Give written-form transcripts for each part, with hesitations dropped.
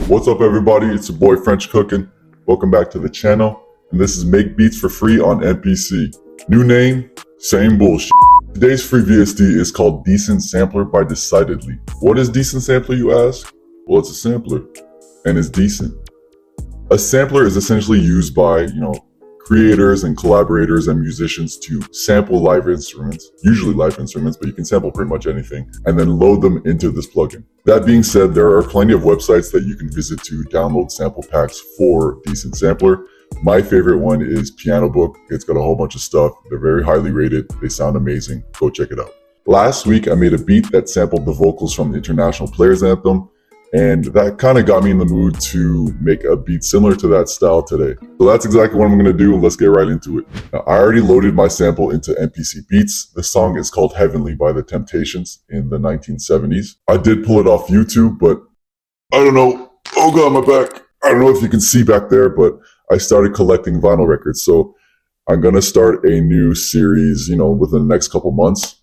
What's up everybody, it's your boy French Cookin'. Welcome back to the channel, and this is Make Beats for Free on MPC. New name, same bullshit. Today's free VST is called DecentSampler by Decidedly. What is DecentSampler, you ask? Well, it's a sampler, and it's decent. A sampler is essentially used by, creators and collaborators and musicians to sample live instruments, usually live instruments, but you can sample pretty much anything, and then load them into this plugin. That being said, there are plenty of websites that you can visit to download sample packs for DecentSampler. My favorite one is Piano Book. It's got a whole bunch of stuff. They're very highly rated. They sound amazing. Go check it out. Last week, I made a beat that sampled the vocals from the Intl Players Anthem, and that kind of got me in the mood to make a beat similar to that style today. So that's exactly what I'm going to do. Let's get right into it. Now, I already loaded my sample into MPC Beats. The song is called Heavenly by The Temptations in the 1970s. I did pull it off YouTube, but I don't know. Oh God, my back. I don't know if you can see back there, but I started collecting vinyl records. So I'm going to start a new series, within the next couple months,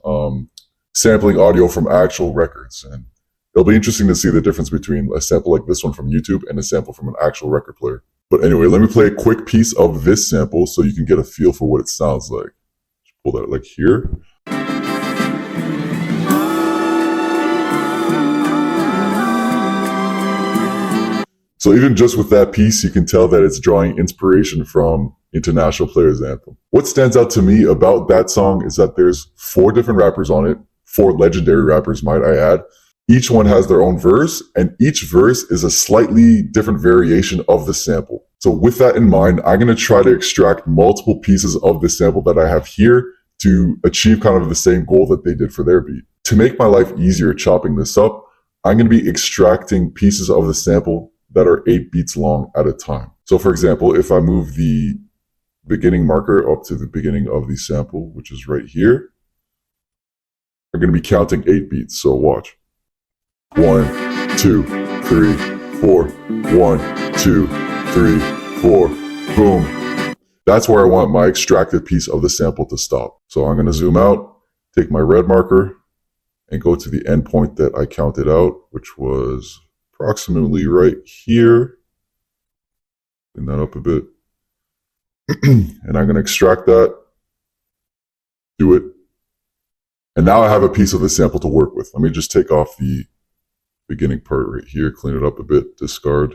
sampling audio from actual records. And it'll be interesting to see the difference between a sample like this one from YouTube and a sample from an actual record player. But anyway, let me play a quick piece of this sample so you can get a feel for what it sounds like. Just pull that like here. So even just with that piece, you can tell that it's drawing inspiration from Intl Players Anthem. What stands out to me about that song is that there's 4 different rappers on it, 4 legendary rappers, might I add. Each one has their own verse, and each verse is a slightly different variation of the sample. So with that in mind, I'm going to try to extract multiple pieces of the sample that I have here to achieve kind of the same goal that they did for their beat. To make my life easier chopping this up, I'm going to be extracting pieces of the sample that are 8 beats long at a time. So for example, if I move the beginning marker up to the beginning of the sample, which is right here, I'm going to be counting 8 beats. So watch. 1, 2, 3, 4. 1, 2, 3, 4. Boom. That's where I want my extracted piece of the sample to stop. So I'm going to zoom out, take my red marker, and go to the end point that I counted out, which was approximately right here. Clean that up a bit. And I'm going to extract that, do it. And now I have a piece of the sample to work with. Let me just take off the beginning part right here, clean it up a bit, discard.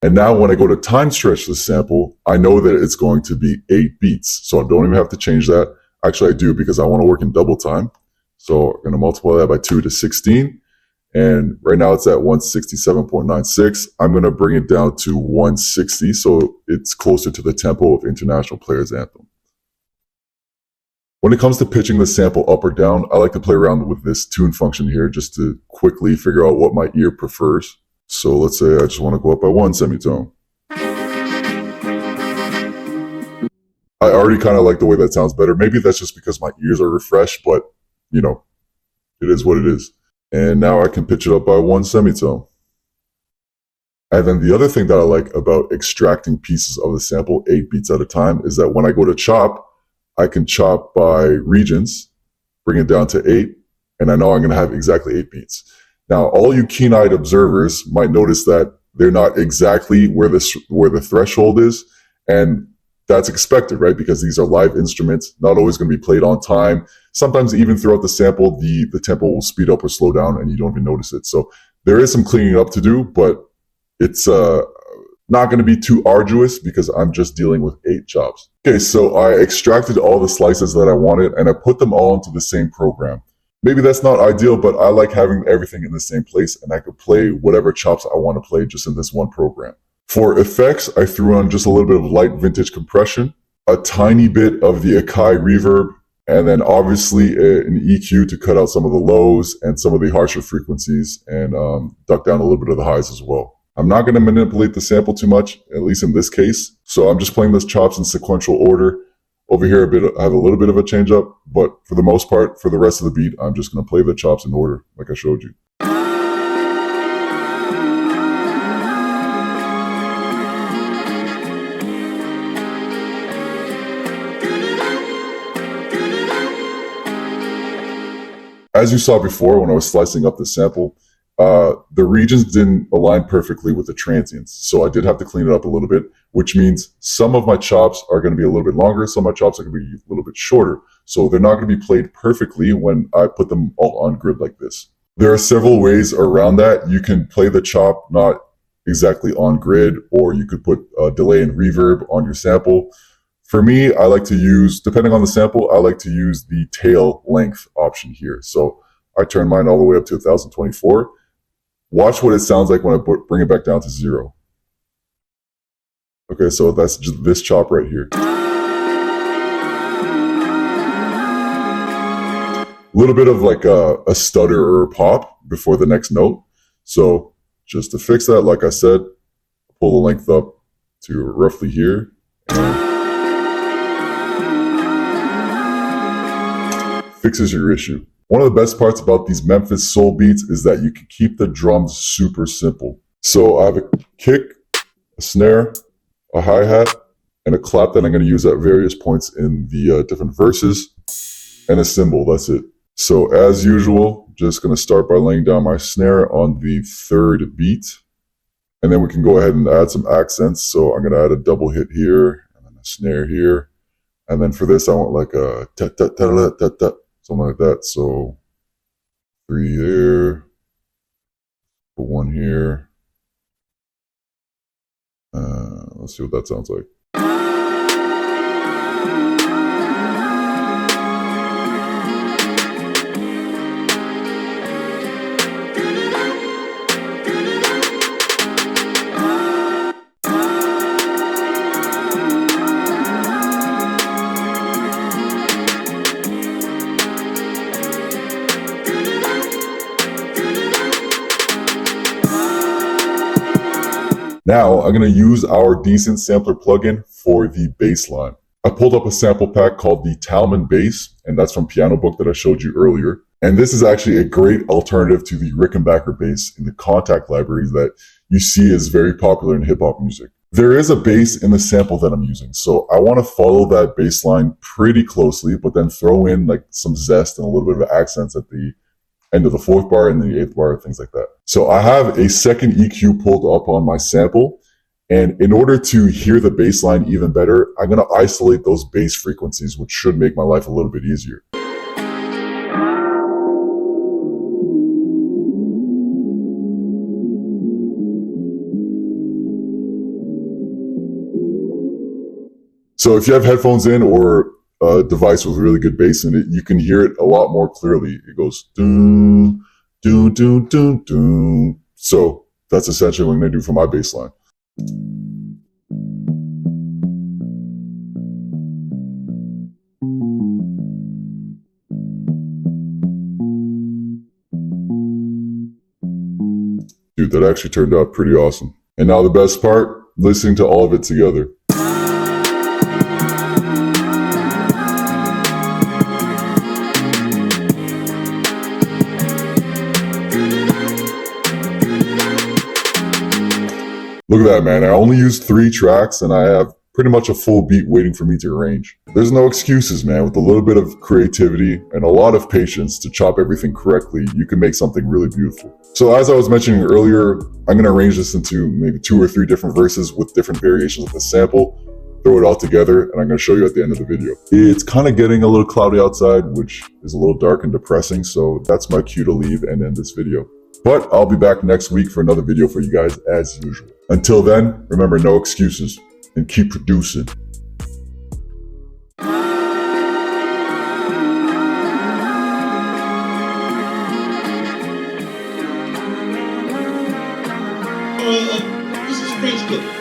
And now when I go to time stretch the sample, I know that it's going to be 8 beats. So I don't even have to change that. Actually, I do because I want to work in double time. So I'm going to multiply that by 2 to 16. And right now it's at 167.96. I'm going to bring it down to 160. So it's closer to the tempo of Intl Players Anthem. When it comes to pitching the sample up or down, I like to play around with this tune function here just to quickly figure out what my ear prefers. So let's say I just want to go up by 1 semitone. I already kind of like the way that sounds better. Maybe that's just because my ears are refreshed, but it is what it is. And now I can pitch it up by 1 semitone. And then the other thing that I like about extracting pieces of the sample 8 beats at a time is that when I go to chop, I can chop by regions, bring it down to 8, and I know I'm going to have exactly 8 beats. Now, all you keen-eyed observers might notice that they're not exactly where the threshold is, and that's expected, right? Because these are live instruments, not always going to be played on time. Sometimes even throughout the sample, the tempo will speed up or slow down, and you don't even notice it. So there is some cleaning up to do, but it's not going to be too arduous because I'm just dealing with 8 chops. Okay, so I extracted all the slices that I wanted and I put them all into the same program. Maybe that's not ideal, but I like having everything in the same place and I could play whatever chops I want to play just in this one program. For effects, I threw on just a little bit of light vintage compression, a tiny bit of the AKAI reverb, and then obviously an EQ to cut out some of the lows and some of the harsher frequencies and duck down a little bit of the highs as well. I'm not going to manipulate the sample too much, at least in this case. So I'm just playing those chops in sequential order. Over here, I have a little bit of a change up, but for the most part, for the rest of the beat, I'm just going to play the chops in order, like I showed you. As you saw before when I was slicing up the sample, the regions didn't align perfectly with the transients. So I did have to clean it up a little bit, which means some of my chops are going to be a little bit longer. Some of my chops are going to be a little bit shorter. So they're not going to be played perfectly when I put them all on grid like this. There are several ways around that. You can play the chop not exactly on grid, or you could put delay and reverb on your sample. For me, I like to use, depending on the sample, I like to use the tail length option here. So I turn mine all the way up to 1024. Watch what it sounds like when I bring it back down to 0. Okay, so that's just this chop right here. A little bit of like a stutter or a pop before the next note. So just to fix that, like I said, pull the length up to roughly here. And fixes your issue. One of the best parts about these Memphis soul beats is that you can keep the drums super simple. So I have a kick, a snare, a hi-hat, and a clap that I'm going to use at various points in the different verses, and a cymbal. That's it. So as usual, just going to start by laying down my snare on the third beat, and then we can go ahead and add some accents. So I'm going to add a double hit here, and then a snare here, and then for this I want like a ta-ta-ta-ta-ta-ta, something like that. So 3 there, put 1 here. Let's see what that sounds like. Now I'm going to use our DecentSampler plugin for the bass line. I pulled up a sample pack called the Talman Bass, and that's from Piano Book that I showed you earlier. And this is actually a great alternative to the Rickenbacker bass in the Contact libraries that you see is very popular in hip hop music. There is a bass in the sample that I'm using, so I want to follow that bass line pretty closely, but then throw in like some zest and a little bit of accents at the end of the 4th bar and the 8th bar, things like that. So I have a second EQ pulled up on my sample, and in order to hear the bass line even better, I'm going to isolate those bass frequencies, which should make my life a little bit easier. So if you have headphones in or a device with really good bass in it, you can hear it a lot more clearly. It goes doom, doom, doom, doom, doom. So that's essentially what I'm going to do for my bass line. Dude, that actually turned out pretty awesome. And now the best part, listening to all of it together. Look at that, man. I only used 3 tracks and I have pretty much a full beat waiting for me to arrange. There's no excuses, man. With a little bit of creativity and a lot of patience to chop everything correctly, you can make something really beautiful. So as I was mentioning earlier, I'm going to arrange this into maybe 2 or 3 different verses with different variations of the sample, throw it all together, and I'm going to show you at the end of the video. It's kind of getting a little cloudy outside, which is a little dark and depressing, so that's my cue to leave and end this video. But I'll be back next week for another video for you guys as usual. Until then, remember, no excuses, and keep producing. This is Facebook.